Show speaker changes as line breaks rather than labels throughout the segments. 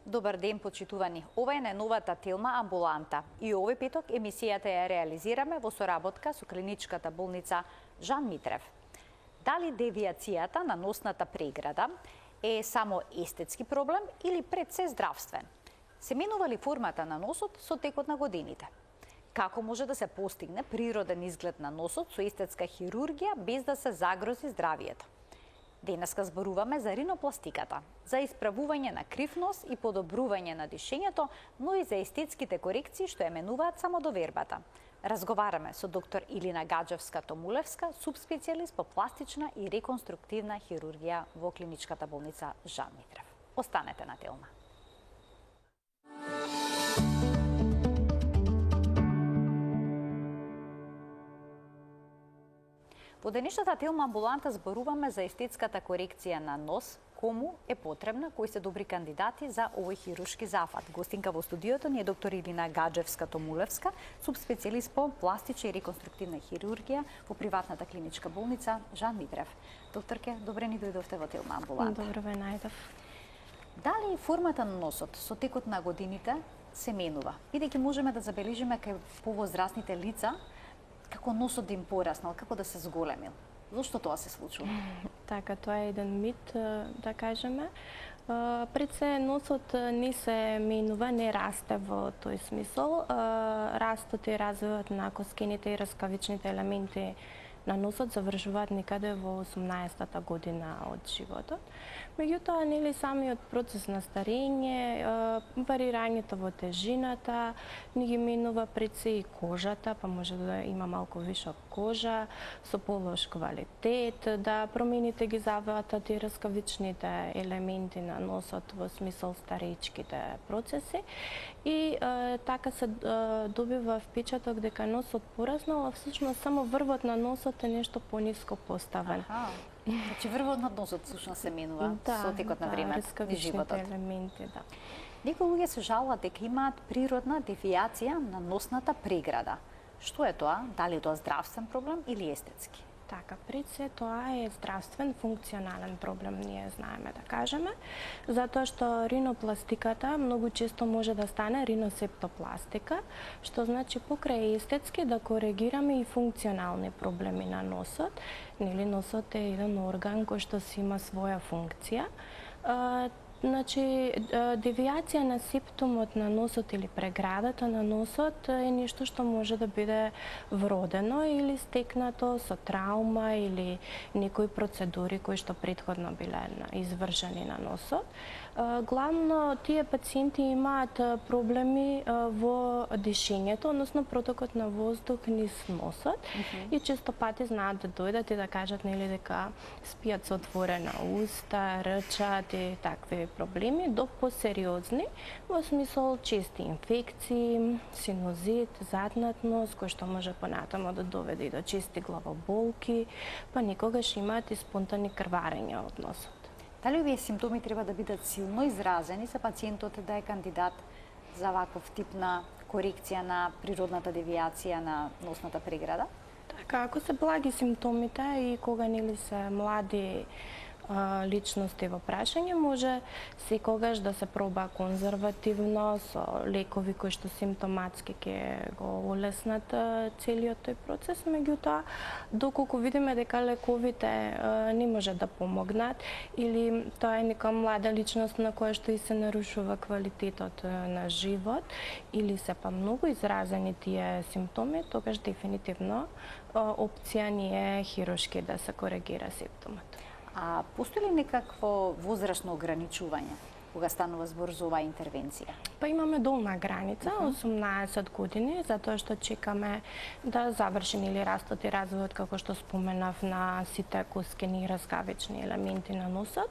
Добар ден, почитувани. Ова е најновата Телма амбуланта и овој петок емисијата ја реализираме во соработка со клиничката болница Жан Митрев. Дали девијацијата на носната преграда е само естетски проблем или пред се здравствен? Се менува ли формата на носот со текот на годините? Како може да се постигне природен изглед на носот со естетска хирургија без да се загрози здравието? Денеска зборуваме за ринопластиката, за исправување на крив нос и подобрување на дишењето, но и за естетските корекции што еменуваат самодовербата. Разговараме со доктор Илина Гаджевска-Томулевска, субспецијалист по пластична и реконструктивна хирургија во клиничката болница Жан Митрев. Останете на Телма. Во денешната Телма амбуланта зборуваме за естетската корекција на нос, кому е потребна, кои се добри кандидати за овој хируршки зафат. Гостинка во студиото ни е доктор Илина Гаджевска-Томулевска, субспецијалист по пластична и реконструктивна хирургија во приватната клиничка болница Жан Митрев. Докторке, добре ни дојдовте во Телма амбуланта.
Добро ве најдов.
Дали формата на носот со текот на годините се менува? Бидејќи можеме да забележиме кај повозрасните лица како носот да им пораснал, како да се зголемил. Зошто тоа се случува?
Така, тоа е еден мит, да кажеме. Пред се носот не се менува, не расте во тој смисол. Растот и развојот на коскените и раскавичните елементи на носот завршуваат некаде во 18-та година од животот. Меѓутоа, нели самиот процес на старење, варирањето во тежината, не ги менува пред се и кожата, па може да има малку виша кожа, со полош квалитет, да промените ги заваатат и раскавичните елементи на носот во смисол старечките процеси. И така се добива впечаток дека носот пораснал, а всушност само врвот на носот е нешто пониско поставен.
Значи врвот на носот всушност се менува со текот на време и животот.
Елементи, да.
Некои луѓе се жалат дека имаат природна девијација на носната преграда. Што е тоа? Дали е тоа здравствен проблем или естетски?
Така, пред се тоа е здравствен, функционален проблем, ние знаеме да кажеме, затоа што ринопластиката многу често може да стане риносептопластика, што значи покрај естетски да коригираме и функционални проблеми на носот. Нели носот е еден орган кој што си има своја функција. Значи, девијација на симптомот на носот или преградата на носот е нешто што може да биде вродено или стекнато со траума или некои процедури кои што претходно биле извршени на носот. Главно тие пациенти имаат проблеми во дишењето, односно протокот на воздух низ носот и често пати знаат да дојдат и да кажат нели дека спијат со отворена уста, рчат и такви проблеми, до посериозни во смисол чести инфекции, синозит, заднат нос, кој што може понатаму да доведе и до чести главоболки, па некогаш имаат и спонтани крварења од носот.
Дали овие симптоми треба да бидат силно изразени за пациентот да е кандидат за ваков тип на корекција на природната девијација на носната преграда?
Така, ако се благи симптомите и кога нели се млади личности во прашање, може секогаш да се проба конзервативно со лекови кои што симптоматски ќе го улеснат целиот тој процес, меѓутоа доколку видиме дека лековите не може да помогнат или тоа е нека млада личност на која што и се нарушува квалитетот на живот или се па многу изразени тие симптоми, тогаш дефинитивно опција ни е хируршки да се коригира симптомот.
А постои ли некакво возрастно ограничување кога станува збор за оваа интервенција?
Па имаме долна граница, 18 години, затоа што чекаме да заврши или растот и развојот, како што споменав, на сите коскени и раскавични елементи на носот.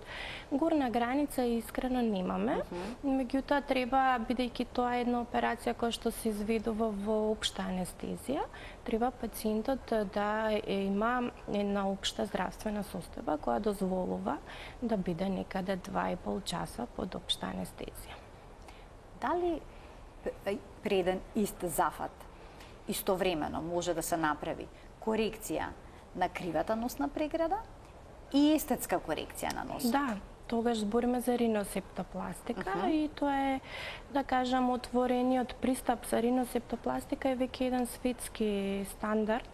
Горна граница искрено немаме, меѓутоа треба, бидејќи тоа е една операција која што се изведува во општа анестезија, треба пациентот да има една општа здравствена состојба која дозволува да биде некаде 2,5 часа под општа анестезија.
Дали преден ист зафат истовремено може да се направи корекција на кривата носна преграда и естетска корекција на носот?
Да, тогаш збориме за риносептопластика и тоа е, да кажам, отворениот пристап за риносептопластика е веќе еден светски стандард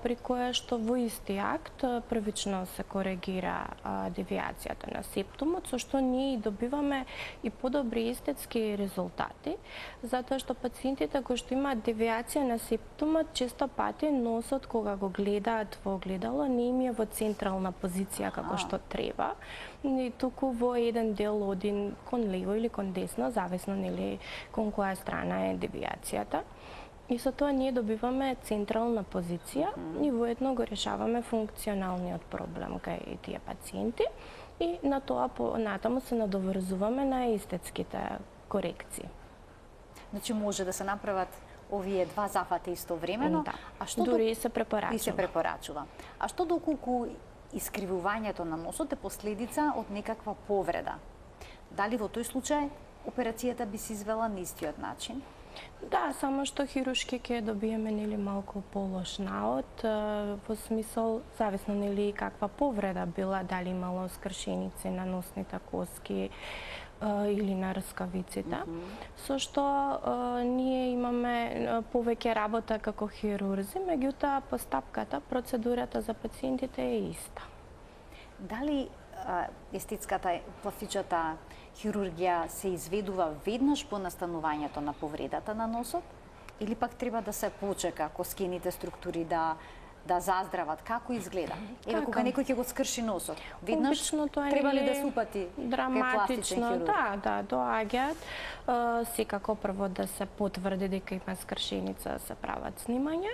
при која што во исти акт првично се коригира девијацијата на септумот, со што ние добиваме и подобри естетски резултати, затоа што пациентите кои што имаат девијација на септумот често пати носот кога го гледаат во огледало не им е во централна позиција како што треба, и туку во еден дел оди кон лево или кон десно, зависно нели кон која страна е девијацијата. И со тоа ние добиваме централна позиција и воедно го решаваме функционалниот проблем кај тие пациенти и на тоа натаму се надоврзуваме на естетските корекции.
Значи може да се направат овие два зафати истовремено,
Да.
а што
дури и се препорачува.
И се препорачува. А што доколку искривувањето на носот е последица од некаква повреда? Дали во тој случај операцијата би се извела на истиот начин?
Да, само што хирушки ќе добиеме нели малку полош наод, во смисол зависно нели каква повреда била, дали имало скршеници на носните коски или на рскавиците, со што ние имаме повеќе работа како хирурзи, меѓутоа постапката, процедурата за пациентите е иста.
Дали естетската, пластичната хирургија се изведува веднаш по настанувањето на повредата на носот или пак треба да се почека коскените структури да заздрават? Како изгледа? Еве кога некој ќе го скрши носот, веднаш треба ли да се упати кај пластичен хирург?
Да, доаѓаат. Секако прво да се потврди дека има скршеница, да се прават снимања.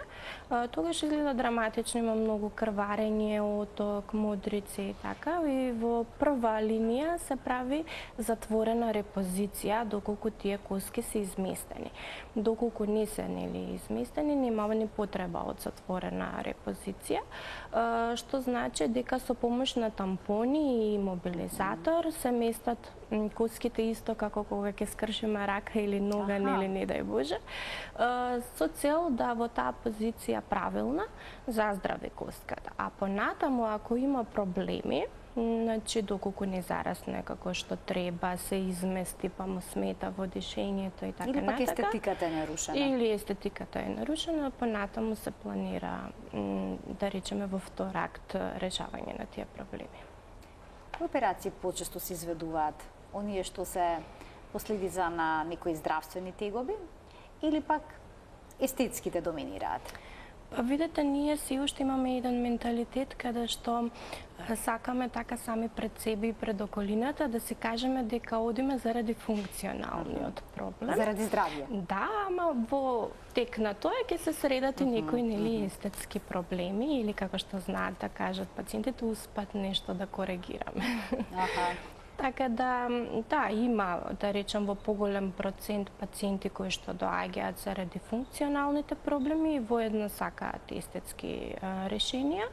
Тогаш изгледа драматично, има многу крварење, оток, модрици и така. И во прва линија се прави затворена репозиција доколку тие коски се изместени. Доколку не се нели изместени, нема ни потреба од затворена репозиција, што значи дека со помош на тампони и мобилизатор се местат коските исто како кога ќе скршиме рака или нога, нели не дај Боже, со цел да во таа позиција правилна заздрави коската. А понатаму ако има проблеми, значи доколку не зарасне како што треба, се измести па му смета во дишењето и така натака.
Или пак естетиката е нарушена.
Или естетиката е нарушена, понатаму се планира, да речеме, во втор акт решавање на тие проблеми.
Кои операции почесто се изведуваат? Оние што се последица на некои здравствени тегоби или пак естетските доминираат?
Видете, ние си уште имаме еден менталитет каде што сакаме така сами пред себе и пред околината да се кажеме дека одиме заради функционалниот проблем.
Заради здравје.
Да, ама во тек на тоа ќе се средат и некои нели естетски проблеми или како што знаат да кажат пациентите, успат нешто да коригираме. Така да, има, да речем, во поголем процент пациенти кои што доаѓаат заради функционалните проблеми и воедно сакаат естетски решенија.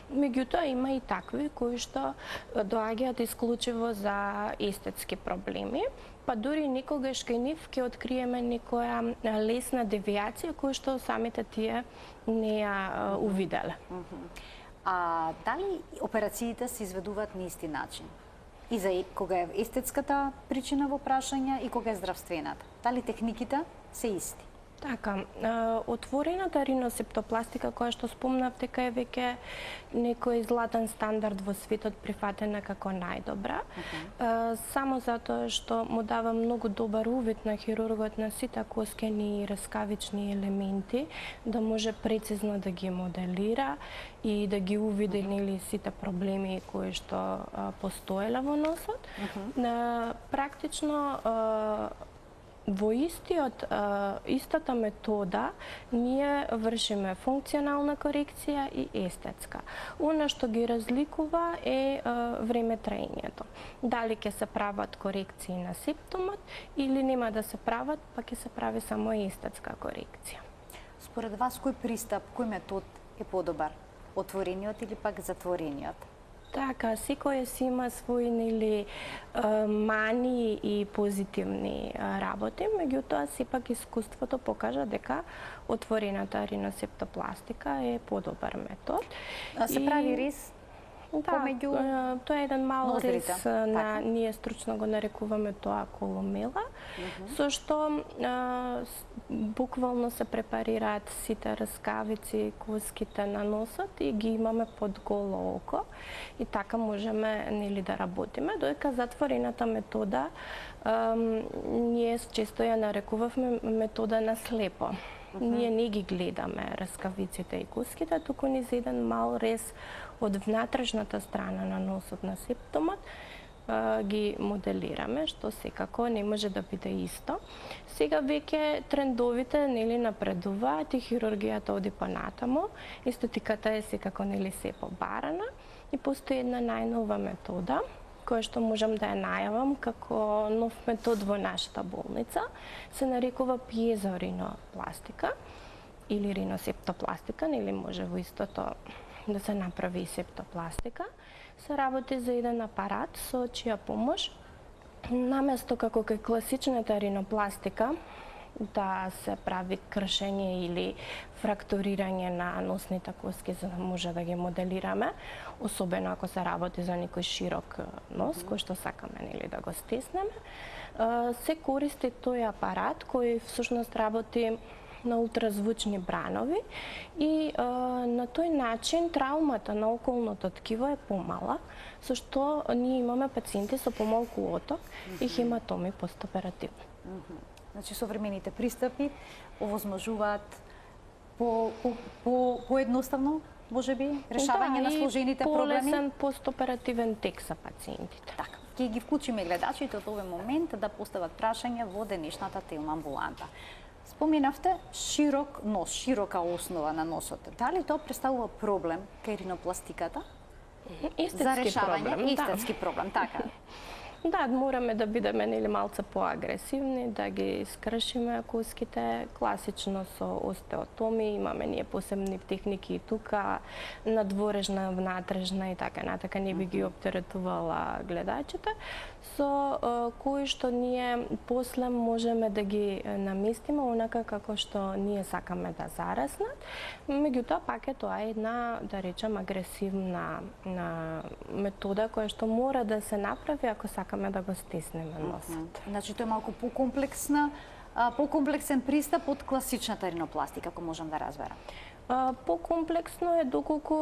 Меѓутоа има и такви кои што доаѓаат исклучиво за естетски проблеми, па дури некогаш кај нив ќе откриеме некоја лесна девијација која што самите тие не ја увиделе.
А дали операциите се изведуваат на исти начин? И за кога е естетската причина во прашање и кога е здравствената? Дали техниките се исти?
Така, отворената риносептопластика, која што спомнав дека е веќе некој златен стандард во светот прифатена како најдобра, само затоа што му дава многу добар увид на хирургот на сите коскени и раскавични елементи, да може прецизно да ги моделира и да ги увиди нели сите проблеми кои што постоеле во носот. Практично во истата метода ние вршиме функционална корекција и естетска. Она што ги разликува е време траењето. Дали ќе се прават корекции на симптомот или нема да се прават, па ќе се прави само естетска корекција.
Според вас кој пристап, кој метод е подобар? Отворениот или пак затворениот?
Така, секој си има своји нели мани и позитивни работи, меѓутоа сепак искуството покажа дека отворената риносептопластика е подобар метод.
Се прави рез помеѓу
тоа е еден мал
ноздрите,
рез на, ние стручно го нарекуваме тоа колумела, со што буквално се препарираат сите раскавици, коските на носот и ги имаме под голо око и така можеме нели да работиме, додека затворената метода ние често ја нарекувавме метода на слепо. Ние не ги гледаме раскавиците и коските, туку низ еден мал рез од внатрешната страна на носот на септомот ги моделираме, што секако не може да биде исто. Сега веќе трендовите нели напредуваат и хирургијата оди понатаму, естетиката е секако нели се побарана и постои една најнова метода која што можам да ја најавам како нов метод во нашата болница, се нарекува пиезоринопластика или риносептопластика, нели може во истото да се направи и септопластика. Се работи за еден апарат со чија помош, наместо како кај класичната ринопластика, да се прави кршење или фрактурирање на носните коски за да може да ги моделираме, особено ако се работи за некој широк нос, кој што сакаме нели да го стеснеме, се користи тој апарат кој всушност работи на ултразвучни бранови и на тој начин траумата на околното ткиво е помала, со што ние имаме пациенти со помалку оток и хематоми постоперативно.
Значи, современите пристапи овозможуваат поедноставно, можеби, решавање на сложените проблеми?
Полесен постоперативен тек за пациентите.
Така, ќе ги вклучиме гледачите од овој момент да постават прашања во денешната телма амбуланта. Споменавте широк нос, широка основа на носот. Дали тоа представува проблем кај ринопластиката? За решавање, естетски проблем, така.
Да, мораме да бидеме нели малце поагресивни, да ги скршиме коските, класично со остеотоми, имаме ние посебни техники и тука, надворежна, внатрешна и така натака, не би ги оптеретувала гледачите, со кои што ние после можеме да ги наместиме онака како што ние сакаме да зараснат. Меѓутоа, пак е тоа една, да речем, агресивна метода која што мора да се направи ако сакаме да го стеснеме носот.
Значи, тоа е малку покомплексен пристап од класичната ринопластика, ако можам да разберам.
Покомплексно е доколку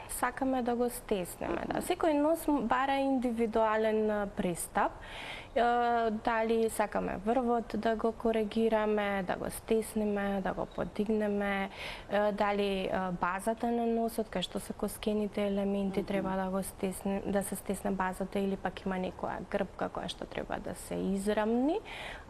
сакаме да го стеснеме. Да. Секој нос бара индивидуален пристап. Дали сакаме врвот да го коригираме, да го стеснеме, да го подигнеме, дали базата на носот, кај што се коскените елементи треба да го стесне, да се стесне базата или пак има некоја грбка која што треба да се израмни.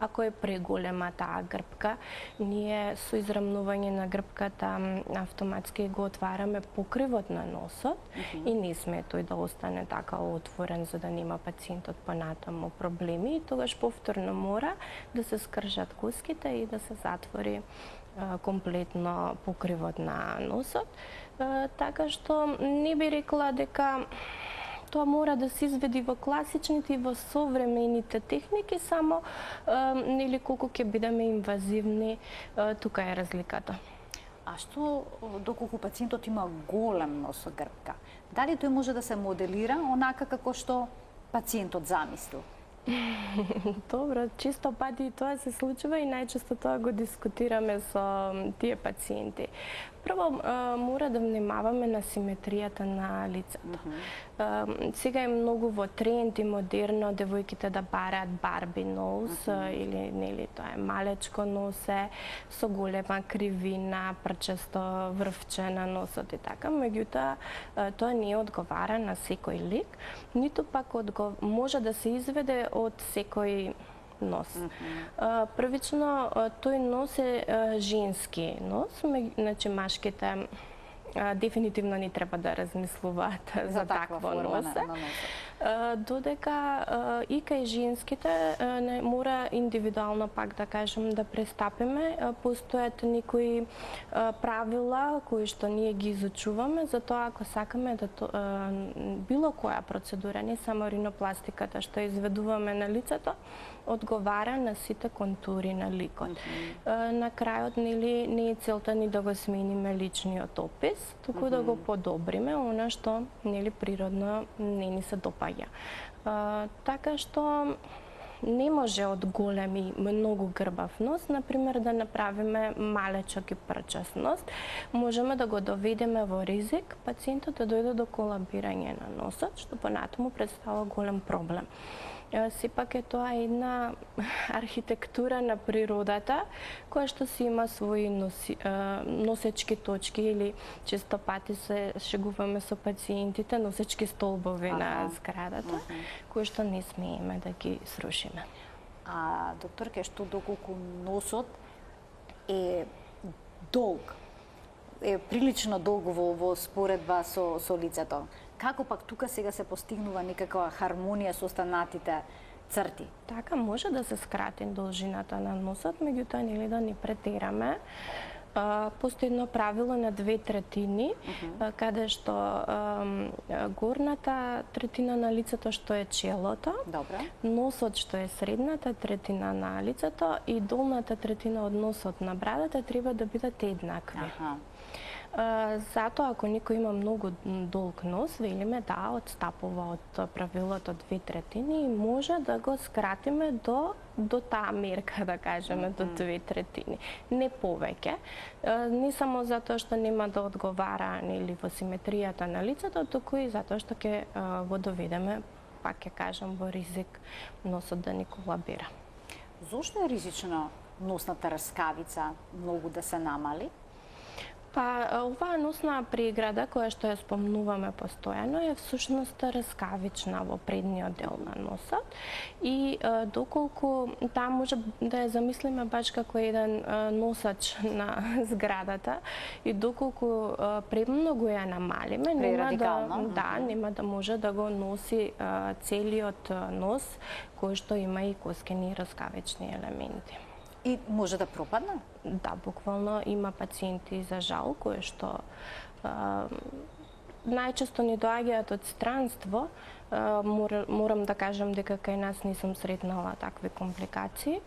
Ако е преголема таа грбка, ние со израмнување на грбката автоматски го отвараме покривот на носот и не сме тој да остане така отворен за да нема пациентот понатаму проблеми и тогаш повторно мора да се скршат коските и да се затвори комплетно покривот на носот. Така што не би рекла дека тоа мора да се изведи во класичните и во современите техники, само нели колку ќе бидеме инвазивни, тука е разликата.
А што доколку пациентот има голем носогрбка? Дали тој може да се моделира онака како што пациентот замислил?
Добро, често пати тоа се случува и најчесто тоа го дискутираме со тие пациенти. Прво, мора да внимаваме на симетријата на лицето. Сега е многу во тренд и модерно девојките да бараат Барби нос или нели тоа е малечко носе со голема кривина, прчесто врвче на носот и така. Меѓутоа, тоа не одговара на секој лик, ниту пак може да се изведе од секој нос. Првично, тој нос е женски нос, значи машките дефинитивно не треба да размислуваат за такво носе. Додека и кај женските мора индивидуално пак да кажем да престапиме. Постојат некои правила кои што ние ги изучуваме, затоа ако сакаме да било која процедура, не само ринопластиката што изведуваме на лицето, одговара на сите контури на ликот. На крајот не е целта ни да го смениме личниот опис, туку да го подобриме она што природно не ни се допаѓа. Така што не може од голем и многу грбав нос, например, да направиме малечок и прчаст нос. Можеме да го доведеме во ризик пациентот да дојде до колабирање на носот, што понатаму представува голем проблем. Сепак е тоа една архитектура на природата која што си има своји носечки точки или често пати се шегуваме со пациентите носечки столбови на зградата, кои што не смееме да ги срушиме.
Докторке, што доколку носот е долг, е прилично долго во споредба со лицето, како пак тука сега се постигнува некаква хармонија со останатите црти?
Така, може да се скрати должината на носот, меѓутоа да не претераме. Постои едно правило на 2/3, каде што горната третина на лицето што е челото, носот што е средната третина на лицето и долната третина од носот на брадата треба да бидат еднакви. Затоа, ако некој има многу долг нос, велиме да одстапува од правилото 2/3 и може да го скратиме до таа мерка, да кажеме, до 2/3. Не повеќе. Не само затоа што нема да одговара во симетријата на лицето, туку и затоа што ќе го доведеме, пак ќе кажам, во ризик носот да ни колабира.
Зошто е ризично носната раскавица многу да се намали?
Оваа носна преграда, која што ја спомнуваме постојано, е всушност раскавична во предниот дел на носот и доколку таа може да ја замислиме баш како еден носач на зградата и доколку премногу ја намалиме, нема да може да го носи целиот нос кој што има и коскени раскавични елементи.
И може да пропадне?
Да, буквално има пациенти, за жал, кои што најчесто ни доаѓаат од странство. Морам да кажам дека кај нас не сум сретнала такви компликации.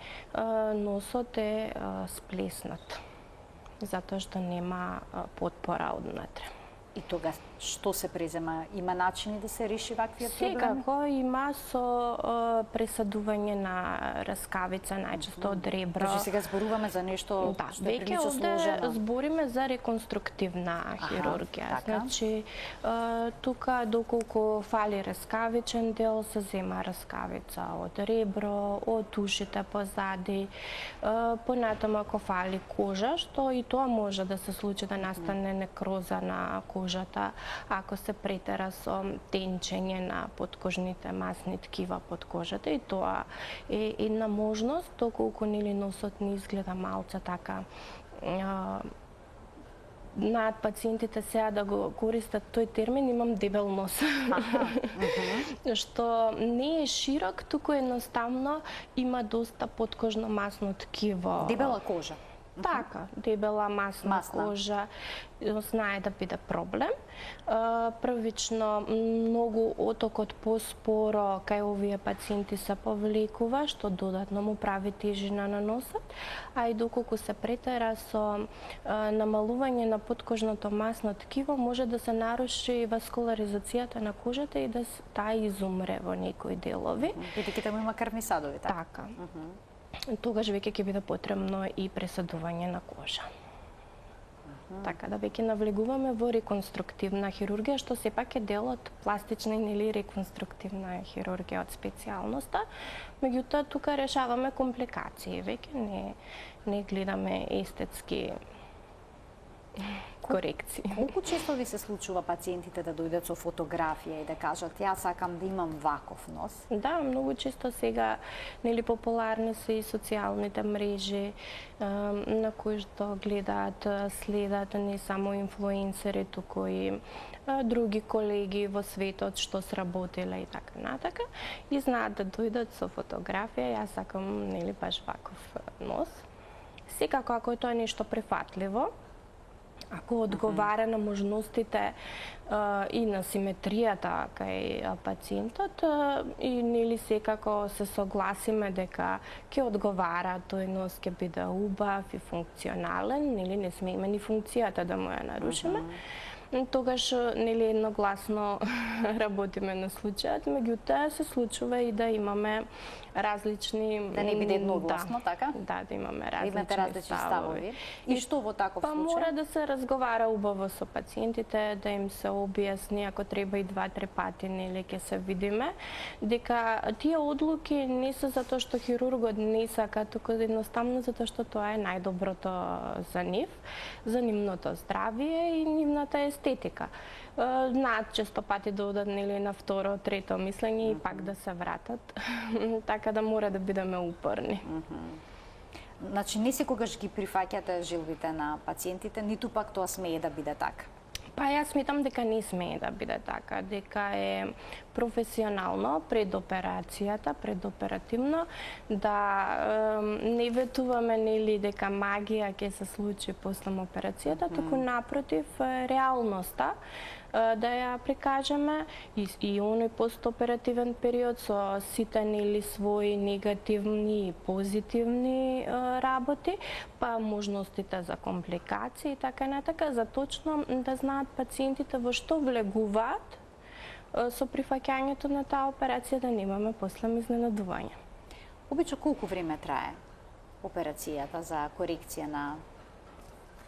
Носот е сплеснат, затоа што нема потпора однатре.
И тога што се презема? Има начини да се реши ваквиот проблем?
Секако има со пресадување на раскавица, најчесто од ребро.
Значи сега зборуваме за нешто што е прилично сложено.
Веќе збориме за реконструктивна хирургија. Значи тука доколку фали раскавичен дел, се зема раскавица од ребро, од ушите позади. Понатаму ако фали кожа, што и тоа може да се случи да настане некроза на кожата, ако се претера со тенчење на подкожните масни ткива под кожата, и тоа е една можност, доколку носот не изгледа малце така на пациентите сега да го користат тој термин, имам дебел нос. Што не е широк, туку едноставно има доста подкожно масно ткиво.
Дебела кожа.
Така, дебела масна кожа знае да биде проблем. Првично многу отокот поспоро кај овие пациенти се повлекува, што додатно му прави тежина на носот, а и доколку се претера со намалување на подкожното масно ткиво, може да се наруши васкуларизацијата на кожата и да таа изумре во некои делови.
Бидејќи таму има крвни садови,
така? Тогаш веќе ќе биде потребно и пресадување на кожа. Така да веќе навлегуваме во реконструктивна хирургија, што сепак е дел од пластична или реконструктивна хирургија од специјалноста. Меѓутоа тука решаваме компликации, веќе не гледаме естетски корекции.
Колку често ви се случува пациентите да дојдат со фотографија и да кажат ја сакам да имам ваков нос?
Да, многу често сега нели популарни се и социјалните мрежи на кои што гледаат, следат не само инфлуенсери, туку и други колеги во светот што сработиле и така натака и знаат да дојдат со фотографија, јас сакам нели баш ваков нос. Секако ако е тоа нешто прифатливо, ако одговара на можностите и на симетријата кај пациентот и нели секако се согласиме дека ќе одговара тој нос, ќе биде убав и функционален, нели не смееме ни функцијата да му ја нарушиме. Тогаш нели едногласно работиме на случајот, меѓутоа се случува и да имаме различни...
Да не биде едногласно, така?
Да, да имаме
различни ставови. И што во таков случај?
Мора да се разговара убаво со пациентите, да им се објасни, ако треба и 2-3 пати, нели ќе се видиме, дека тие одлуки не се затоа што хирургот не сака, туку едноставно затоа што тоа е најдоброто за нив, за нивното здравие и нивната естетика. Знаат често пати да одат нели на второ, трето мислење и пак да се вратат. Така да мора да бидеме упорни.
Значи не секогаш ги прифаќате желбите на пациентите, ниту пак тоа смее да биде така.
Па јас сметам дека не смее да биде така, дека е професионално пред операцијата, предоперативно, да не ветуваме нели дека магија ќе се случи после операцијата, туку напротив реалноста да ја прикажеме и оној постоперативен период со сите нели своји негативни и позитивни работи, па можностите за компликации и така натака, за точно да знаат пациентите во што влегуваат со прифаќањето на таа операција, да немаме после изненадување.
Обично колку време трае операцијата за корекција на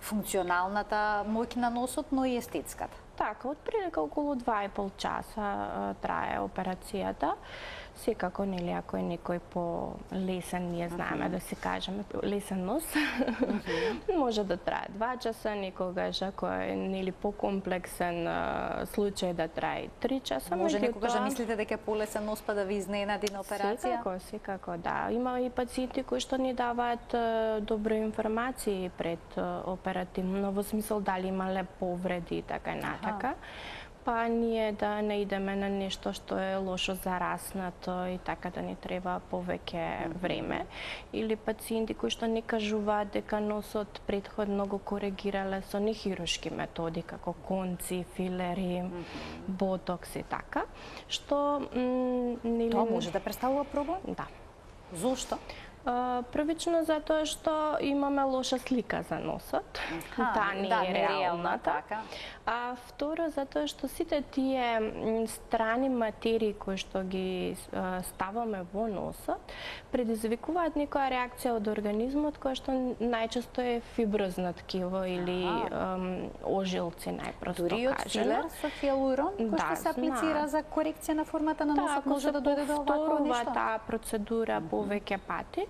функционалната моќ на носот, но и естетската?
Така, отприлика околу 2,5 часа трае операцијата. Секако, нели, ако е некој по-лесен, ние знаеме да си кажеме, лесен нос, може да трае 2 часа, некогаш ако е нели по-комплексен случај да трае 3 часа.
Може некогаш да мислите дека е полесен нос па да ви изненади на операција?
Секако, да. Има и пациенти кои што ни даваат добри информации пред оперативно, во смисол дали имале повреди и така натака. Па ние да не идеме на нешто што е лошо зараснато и така да ни треба повеќе време. Или пациенти кои што не кажуваат дека носот претходно го коригирале со нехируршки методи, како конци, филери, ботокс и така, што...
Тоа може да представува проблем?
Да.
Зошто?
Првично затоа што имаме лоша слика за носот, таа не е реалната. А второ затоа што сите тие страни материи кои што ги ставаме во носот предизвикуваат некоја реакција од организмот која што најчесто е фиброзно ткиво или ожилци, најпросто кажано.
Дури од филер со хиалурон кој што се аплицира за корекција на формата на носот може да дојде до овакво нешто?
Таа процедура повеќе пати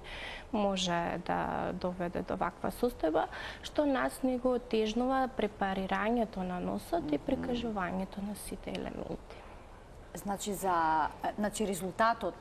може да доведе до ваква состојба, што нас не го отежнува препарирањето на носот и прикажувањето на сите елементи.
Значи резултатот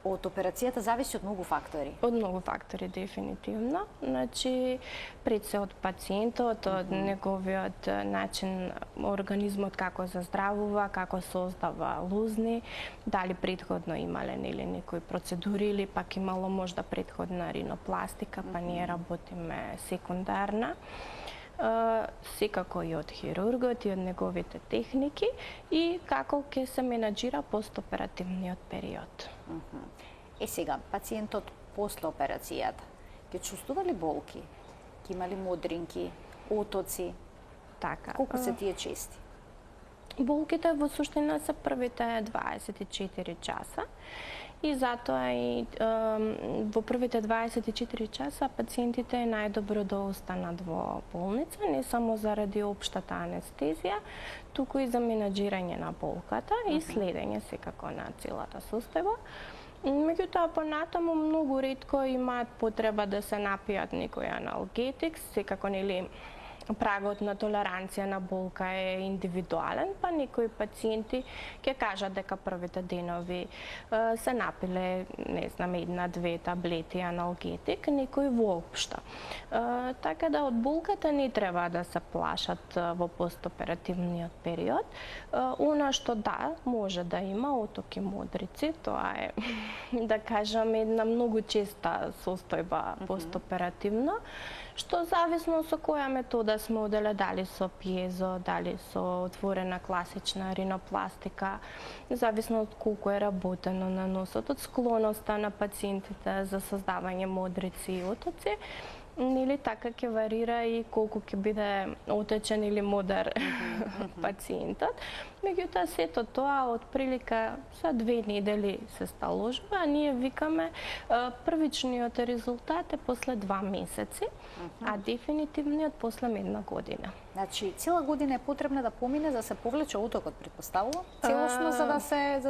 од операцијата зависи од многу фактори?
Од многу фактори, дефинитивно. Значи, пред се од пациентот, од неговиот начин, организмот како заздравува, како создава лузни, дали претходно имале нели некои процедури или пак имало можда претходна ринопластика, па ние работиме секундарна. Секако и од хирургот и од неговите техники и како ќе се менаџира постоперативниот период.
Сега, пациентот после операцијата ќе чувствува ли болки? Ќе има ли модринки, отоци?
Така.
Колку се тие чести?
Болките во суштина се првите 24 часа. И затоа и во првите 24 часа пациентите е најдобро да останат во болница, не само заради општата анестезија, туку и за менаџирање на болката и следење секако на целата состојба. Меѓутоа, понатаму многу ретко имаат потреба да се напијат некој аналгетик, секако нели прагот на толеранција на болка е индивидуален, па некои пациенти ќе кажат дека првите денови се напиле, не знам, 1-2 таблети аналгетик, некои воопшто. Така да од болката не треба да се плашат во постоперативниот период. Она што да, може да има отоки модрици, тоа е, да кажам, една многу честа состојба постоперативно, што зависно со која метода сме оделе, дали со пиезо, дали со отворена класична ринопластика, зависно од колку е работено на носот, од склоноста на пациентите за создавање модрици и отоци, или така ќе варира и колку ќе биде отечен или модер пациентот. Меѓутоа, сето тоа од прилика за 2 недели се сталожува, а ние викаме првичниот резултат е после 2 месеци, а дефинитивниот после 1 година.
Значи, цела година е потребна да помине за да се повлече отокот, претпоставувам, целосно за да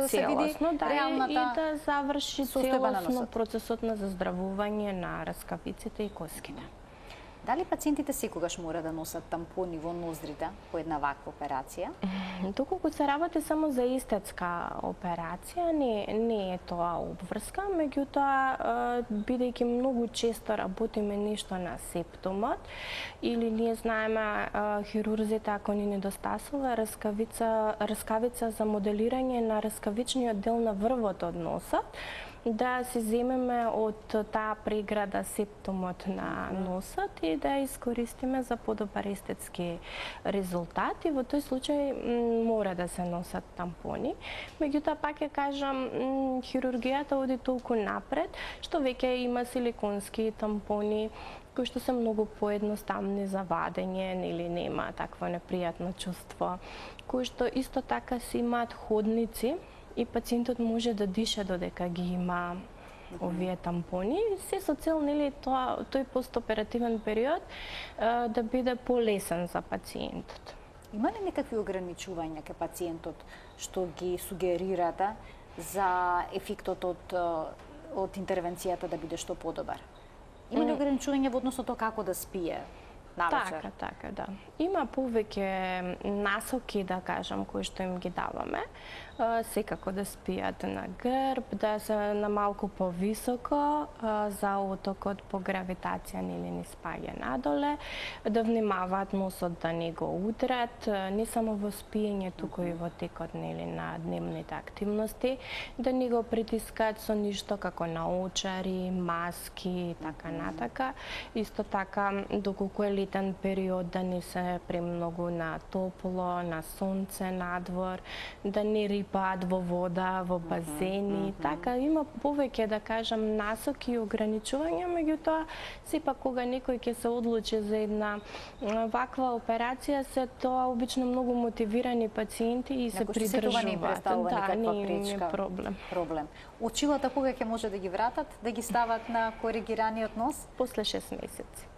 се види реалната
и да заврши
состојба на
целосно
носот.
Процесот на заздравување на раскавиците и коските.
Дали пациентите секогаш мора да носат тампони во ноздрите по една ваква операција?
Доколку се работи само за естетска операција, не е тоа обврска, меѓутоа, бидејќи многу често работиме нешто на септомот, или ние знаеме хирурзите, ако ни недостасува раскавица за моделирање на раскавичниот дел на врвот од носот, да се земеме од таа преграда септомот на носот и да искористиме за подобар естетски резултат, и во тој случај мора да се носат тампони. Меѓутоа, пак ќе кажам, хирургијата оди толку напред, што веќе има силиконски тампони кои што се многу поедноставни за вадење, или нема такво непријатно чувство, кои што исто така си имаат ходници, и пациентот може да диша додека ги има овие тампони, се со цел, нели, тој постоперативен период да биде полесен за пациентот.
Има ли некакви ограничувања кај пациентот што ги сугерирате за ефектот од интервенцијата да биде што подобар? Има ли ограничување во однос на тоа како да спие навечер?
Така, да. Има повеќе насоки, да кажам, кои што им ги даваме. Секако да спијат на грб, да се на малку повисоко за отокот по гравитација, нели не спаѓа надоле, да внимаваат носот да не го удрат, не само во спиење, туку и во текот, нели, на дневните активности, да не го притискаат со ништо како наочари, маски и така натака. Исто така, доколку е летен период, да не се премногу на топло, на сонце надвор, да не рипаат во вода, во базени, така има повеќе, да кажам, насоки и ограничувања, меѓутоа сепак кога некој ќе се одлучи за една ваква операција, се тоа обично многу мотивирани пациенти и се придржуваат. Да, не е
проблем. Очилата кога ќе може да ги вратат, да ги стават на коригираниот нос?
После 6 месеци.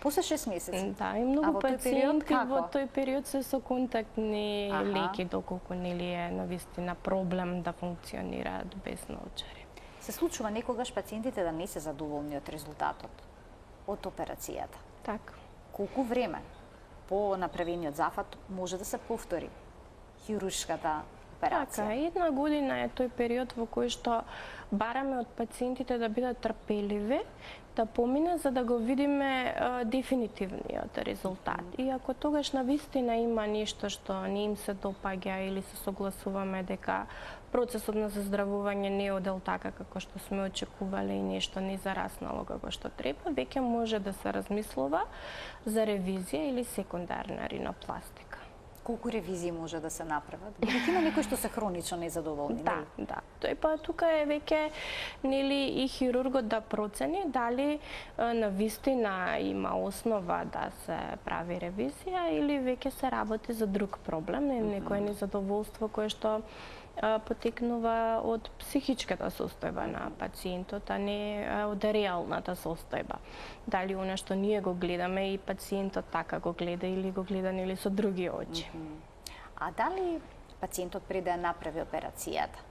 После 6 месеци?
Да, и многу пациенти во тој период се со контактни леки, доколку нели е навистина проблем да функционираат без наочари.
Се случува некогаш пациентите да не се задоволни од резултатот од операцијата?
Така.
Колку време по направениот зафат може да се повтори хируршката операција?
Така, 1 година е тој период во кој што бараме од пациентите да бидат трпеливи, да помине за да го видиме дефинитивниот резултат. И ако тогаш навистина има нешто што не им се допаѓа или се согласуваме дека процесот на заздравување не одел така како што сме очекувале и нешто не зараснало како што треба, веќе може да се размислува за ревизија или секундарна ринопластика.
Колку ревизии може да се направат? Бидејќи има некои што се хронично незадоволни,
нели? Да. Тој па тука е веќе, нели, и хирургот да процени дали навистина има основа да се прави ревизија или веќе се работи за друг проблем, некое незадоволство кое што потекнува од психичката состојба на пациентот, а не од реалната состојба. Дали она што ние го гледаме и пациентот така го гледа или го гледа, нели, со други очи.
А дали пациентот пред да направи операцијата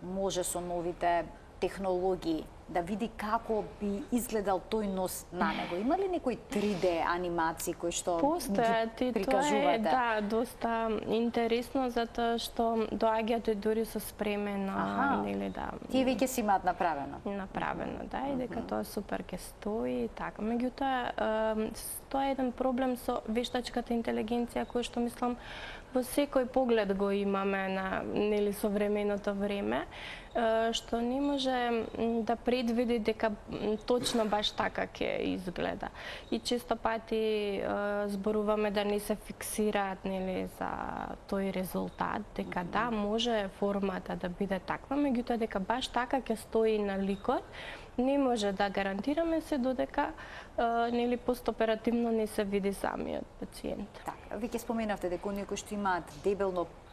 може со новите технологии да види како би изгледал тој нос на него? Има ли некои 3D анимации кои што
Постојат и тоа е доста интересно затоа што доаѓате дури со спремено или
тие веќе си имаат направено.
Направено, и дека тоа супер ќе стои и така. Меѓутоа тоа е еден проблем со вештачката интелигенција кој што мислам во секој поглед го имаме на современото време, што не може да предвиди дека точно баш така ќе изгледа. И често пати зборуваме да не се фиксираат за тој резултат, дека да, може формата да биде таква, меѓутоа дека баш така ќе стои на ликот, не може да гарантираме се додека постоперативно не се види самиот пациент.
Така, вие ќе споменавте дека оние кои што имаат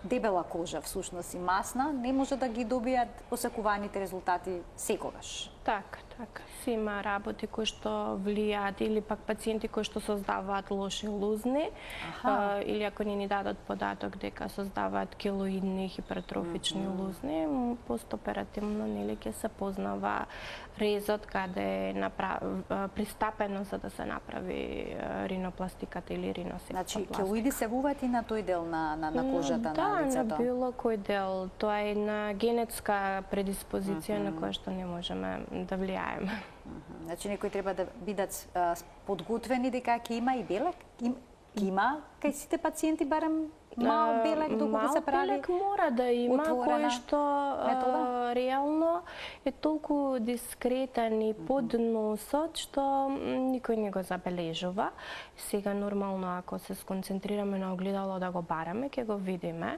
дебела кожа, всушност и масна, не може да ги добијат посакуваните резултати секогаш.
Така. Си има работи кои што влијаат или пак пациенти кои што создаваат лоши лузни, или ако ни дадат податок дека создаваат келоидни хипертрофични лузни, постоперативно ќе се познава резот каде е пристапено за да се направи ринопластиката или риносептопластика.
Значи, келоиди се вуваат и на тој дел на кожата на лицето?
Да, на било кој дел. Тоа е на генетска предиспозиција на која што не можеме да влијаеме.
Значи, некои треба да бидат подготвени дека ќе има и белек? Има кај сите пациенти барем мал белек доколку се прави?
Мал белек мора да има, кој што реално е толку дискретен и под носот, што никој не го забележува. Сега нормално ако се сконцентрираме на огледало да го бараме, ќе го видиме.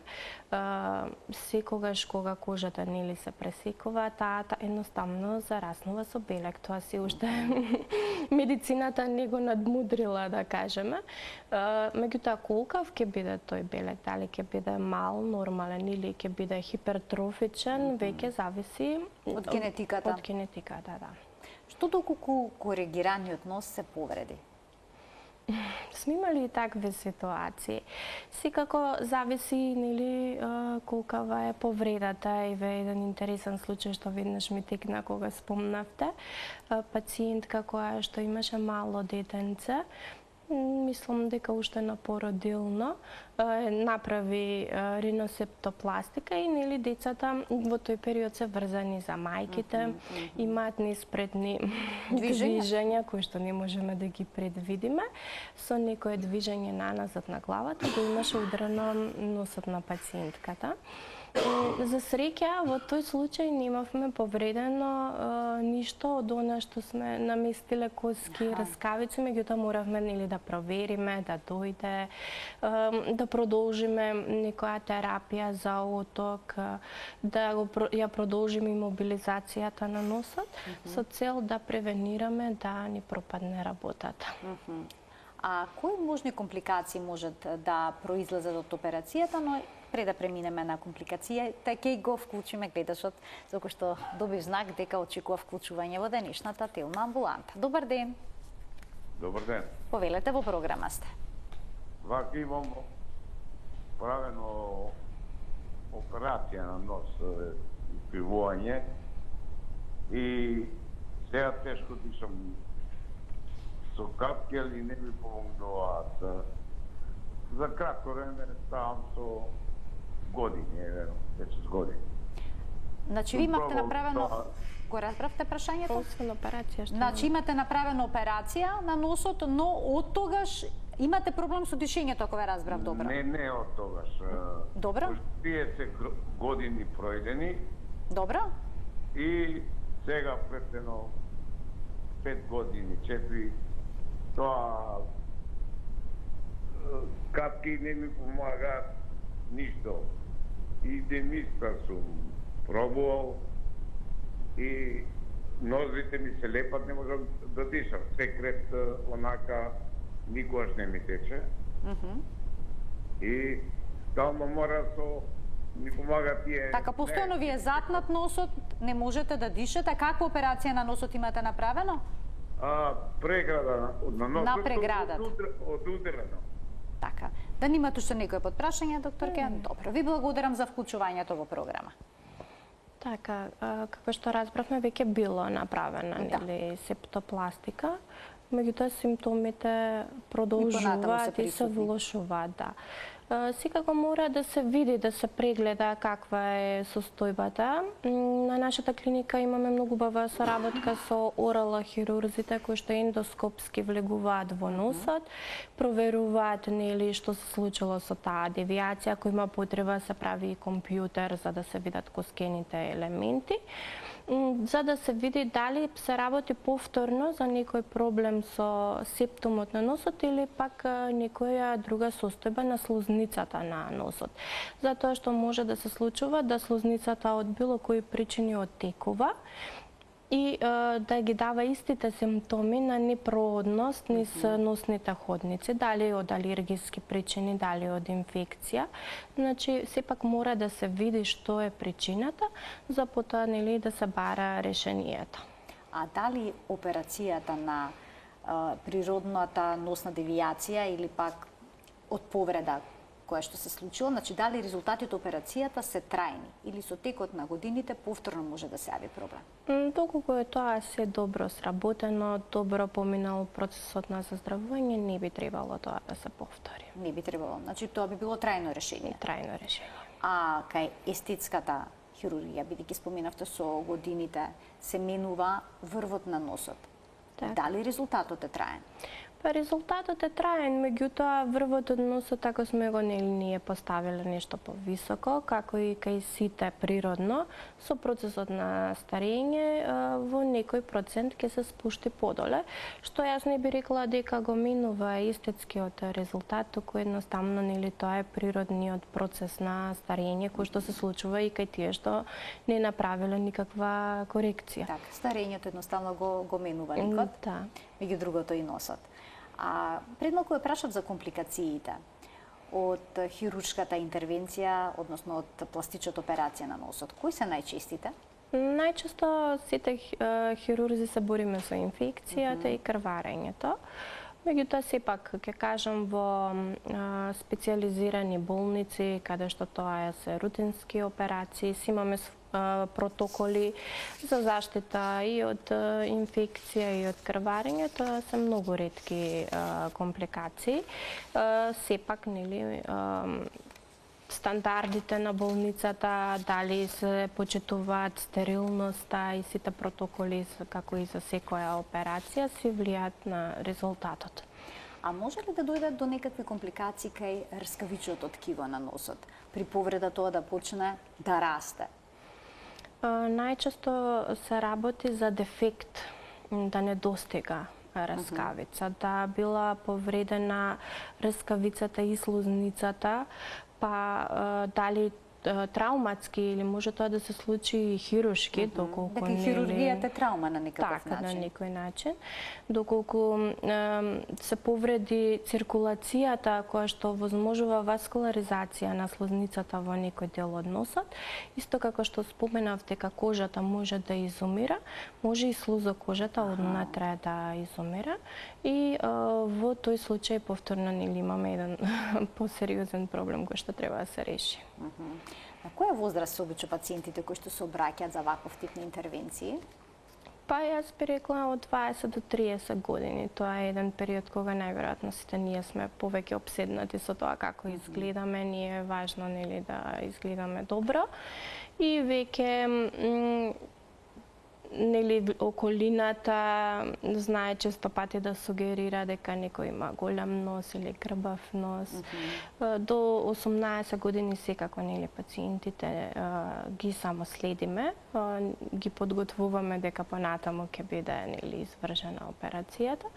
Секогаш кога кожата се пресекува, таа едноставно зараснува со белек. Тоа си уште медицината не го надмудрила, да кажеме. Меѓутоа, колкав ќе биде тој белек, дали ќе биде мал, нормален или ќе биде хипертрофичен, веќе зависи
од генетиката.
Од генетиката, да.
Што доколку коригираниот нос се повреди?
Сме имали и такви ситуации. Секако зависи колкава е повредата. Еве еден интересен случај што веднаш ми текна кога спомнавте. Пациентка која што имаше мало детенце, мислам дека уште на породилно, направи риносептопластика и децата во тој период се врзани за мајките, имаат неспретни движења кои што не можеме да ги предвидиме. Со некое движење наназад на главата го имаше удрено носот на пациентката. За среќа, во тој случај немавме повредено ништо од она што сме наместиле коски, раскавици, меѓутоа моравме да провериме, да дојде, да продолжиме некоја терапија за оток, да ја продолжиме имобилизацијата на носот, со цел да превенираме да ни пропадне работата.
А кои можни компликации можат да произлезат од операцијата, но пред да преминеме на компликацијата, ќе го вклучиме гледачот, за кој што доби знак дека очекува вклучување во денешната телма амбуланта. Добар ден.
Добар ден.
Повелете, во програма сте.
Вака имам правено операција на нос, испивување и сега тешко дишам со капки, али не ми помогнуваат. За кратко време ставам со години, веќе с години.
Значи, ви имавте направено... Го разбравте прашањето?
Освен операција, што...
Значи, имате направена операција на носот, но од тогаш имате проблем со дишењето, ако ве разбрав добро?
Не од тогаш.
Добро.
30 години пројдени.
Добро.
И сега пред 5 години, 4, тоа капки не ми помагаат ништо. И демиста сум пробувал и нозите ми се лепат, не можам да дишам. Секрет онака никогаш не ми тече. И стално мора ми помага тие...
Така, постојано ви е затнат носот, не можете да дишате. Каква операција на носот имате направено?
Преграда на носот.
На преградата.
Од ударено.
Така. Да немате уште некој подпрашање, докторке? Добро. Ви благодарам за вклучувањето во програма.
Така, како што разбравме, веќе било направена нели септопластика, меѓутоа симптомите продолжуваат и се влошуваат, да. Секако мора да се види, да се прегледа каква е состојбата. На нашата клиника имаме многу убава соработка со орала хирурзите кои што ендоскопски влегуваат во носот, проверуваат нели што се случило со таа девијација, ако има потреба се прави и компјутер за да се видат коскените елементи, за да се види дали се работи повторно за некој проблем со септомот на носот или пак некоја друга состојба на слозницата на носот. Затоа што може да се случува да слозницата од било кои причини оттекува и да ги дава истите симптоми на непроодност низ носните ходници, дали од алергиски причини, дали од инфекција. Значи, сепак мора да се види што е причината, за потоа нели да се бара решението.
А дали операцијата на природната носна девијација или пак од повреда која што се случила, значи дали резултатите од операцијата се трајни или со текот на годините повторно може да се јави проблем?
Доколку е тоа се добро сработено, добро поминал процесот на заздравување, не би требало тоа да се повтори.
Не би требало, значи тоа би било трајно решение.
Трајно решение.
А кај естетската хирургија, бидејќи споменавте со годините, се менува врвот на носот. Так. Дали резултатот е траен?
Па резултатот е траен, меѓутоа врвот од носот, ако сме го ние поставиле нешто повисоко, како и кај сите природно, со процесот на старење во некој процент ќе се спушти подоле, што јас не би рекла дека го минува естетскиот резултат, туку едноставно нели тоа е природниот процес на старење кој што се случува и кај тие што не направиле никаква корекција.
Так, старењето едноставно го менува ликот,
да.
Меѓу другото и носот. А пред малку ја прашав за компликациите од хируршката интервенција, односно од пластичната операција на носот. Кои се најчестите?
Најчесто сите хирурзи се бориме со инфекцијата и крварењето. Меѓутоа, сепак, ќе кажам, во специализирани болници, каде што тоа се рутински операции, си имаме протоколи за заштита и од инфекција и од крварење, тоа се многу ретки компликации. Сепак, нели, стандардите на болницата, дали се почитуваат стерилноста и сите протоколи како и за секоја операција се влијаат на резултатот.
А може ли да дојдат до некакви компликации кај рскавичното ткиво на носот? При повреда тоа да почне да расте?
Најчесто се работи за дефект, да не достига рскавица, да била повредена рскавицата и слозницата, па дали трауматски или може тоа да се случи и хируршки, доколку
дека хирургијата е траума на некаков начин.
На некој начин. Доколку се повреди циркулацијата која што возможува васкуларизација на слозницата во некој дел од носот, исто како што споменав дека кожата може да изумира, може и слузокожата однатре да изумира и во тој случај повторно нели имаме еден посериозен проблем кој што треба да се реши.
На која возраст се обича пациентите кои што се обраќаат за ваков тип на интервенции?
Па јас би рекла од 20 до 30 години. Тоа е еден период кога најверојатно сите ние сме повеќе обседнати со тоа како изгледаме. Ние е важно нели да изгледаме добро и веќе нели околината знае често пати да сугерира дека некој има голем нос или крбав нос. До 18 години секако нели пациентите ги само следиме, ги подготвуваме дека понатаму ќе биде нели извршена операцијата.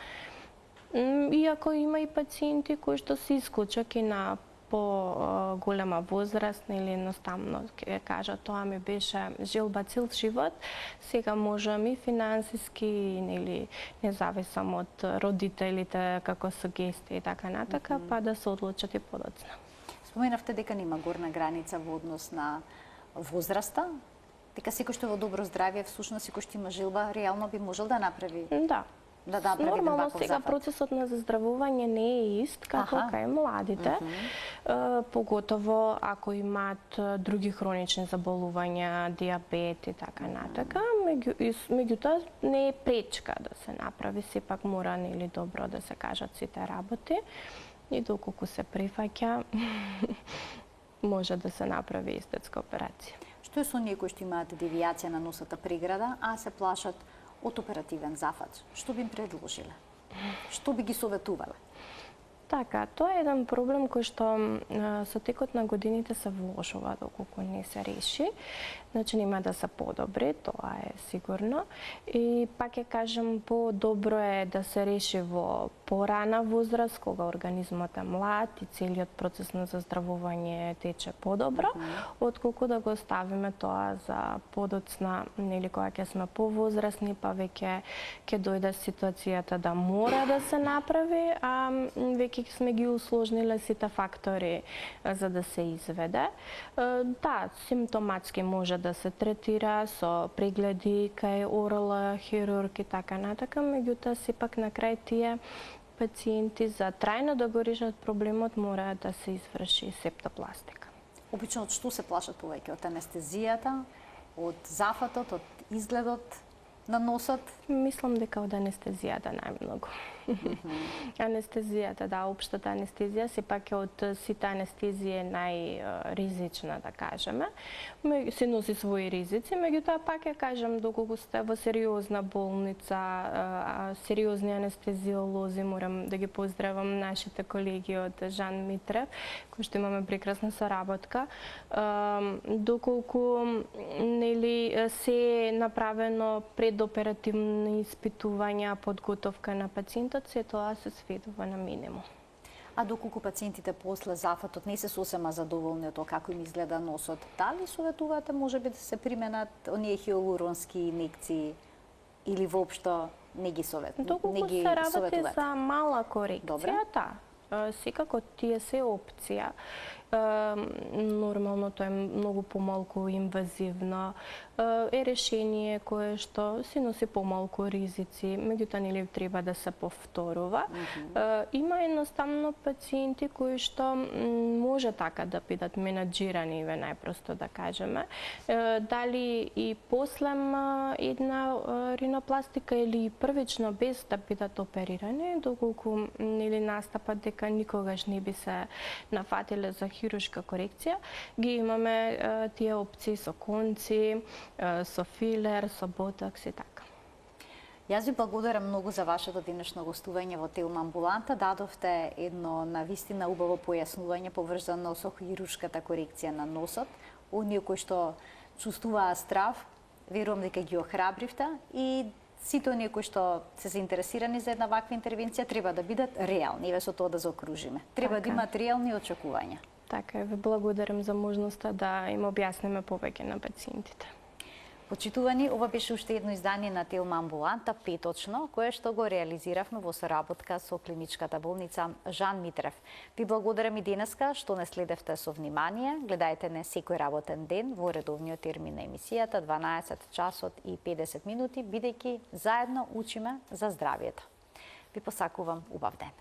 Иако има и пациенти кои што се исклучок и на по голема возраст, нели едноставно ќе кажа тоа ми беше желба цел живот, сега можам и финансиски, нели независам од родителите како сугестии и така натака, па да се одлучат и подоцна.
Споменавте дека нема горна граница во однос на возраста, дека секој што е во добро здравје, всушност секој што има желба, реално би можел да направи.
Да.
да направи
Нормално
ваков
сега
зафат?
процесот на заздравување не е ист како кај младите. Поготово ако имаат други хронични заболувања, диабет и така натака. Меѓутоа не е пречка да се направи, сепак мора нели добро да се кажат сите работи и доколку се прифаќа може да се направи естетска операција.
Што е со оние кои што имаат девијација на носата преграда, а се плашат од оперативен зафат? Што би им предложиле? Што би ги советувале?
Така, тоа е еден проблем кој што со текот на годините се влошува доколку не се реши. Значи нема да се подобри, тоа е сигурно. И пак ќе кажем, по-добро е да се реши во порана возраст, кога организмот е млад и целиот процес на заздравување тече подобро, отколку да го оставиме тоа за подоцна, нели кога ќе сме повозрастни, па веќе ќе дојде ситуацијата да мора да се направи, а веќе сме ги усложниле сите фактори за да се изведе. Да, симптоматски може да се третира со прегледи кај ОРЛ, хирург и така натака, меѓутоа сепак на крај тие пациенти за трајно да го решат проблемот мора да се изврши септопластика.
Обично од што се плашат повеќе? Од анестезијата, од зафатот, од изгледот на носот?
Мислам дека од анестезијата најмногу. Анестезијата, да, општата анестезија сепак е од сите анестезии најризична, да кажеме. Се носи своји ризици, меѓутоа пак ја кажам, доколку сте во сериозна болница, сериозни анестезиолози, морам да ги поздравам нашите колеги од Жан Митрев, кои што имаме прекрасна соработка. Доколку нели се направено предоперативни испитувања, подготовка на пациентот, се тоа се сведува на минимум.
А доколку пациентите после зафатот не се сосема задоволни од тоа како им изгледа носот, дали советувате можеби да се применат оние хиалуронски инекции или воопшто не ги советувате?
Доколку се работи за мала корекција, да, секако тие се опција. Нормално тоа е многу помалку инвазивно, е решение кое што си носи помалку ризици, меѓутоа нели треба да се повторува. Има едноставно пациенти кои што може така да бидат менаџирани, најпросто да кажеме. Дали и после една ринопластика или првично без да бидат оперирани, доколку нели настапат дека никогаш не би се нафатиле за хируршка корекција, ги имаме тие опции со конци, со филер, со ботокс и така.
Јас ви благодарам многу за вашето денешно гостување во Телма амбуланта. Дадовте едно навистина убаво појаснување поврзано со хируршката корекција на носот. Оние кои што чувствуваа страв, верувам дека ги охрабривте и сите оние кои што се заинтересирани за една ваква интервенција треба да бидат реални, еве со тоа да заокружиме. Треба да имаат реални очекувања.
Така, ви благодарам за можноста да им објасниме повеќе на пациентите.
Почитувани, ова беше уште едно издание на Телма амбуланта петочно, кое што го реализиравме во соработка со клиничката болница Жан Митрев. Ви благодарам и денеска што не следевте со внимание. Гледајте не секој работен ден во редовниот термин на емисијата 12 часот и 50 минути, бидејќи заедно учиме за здравието. Ви посакувам убав ден.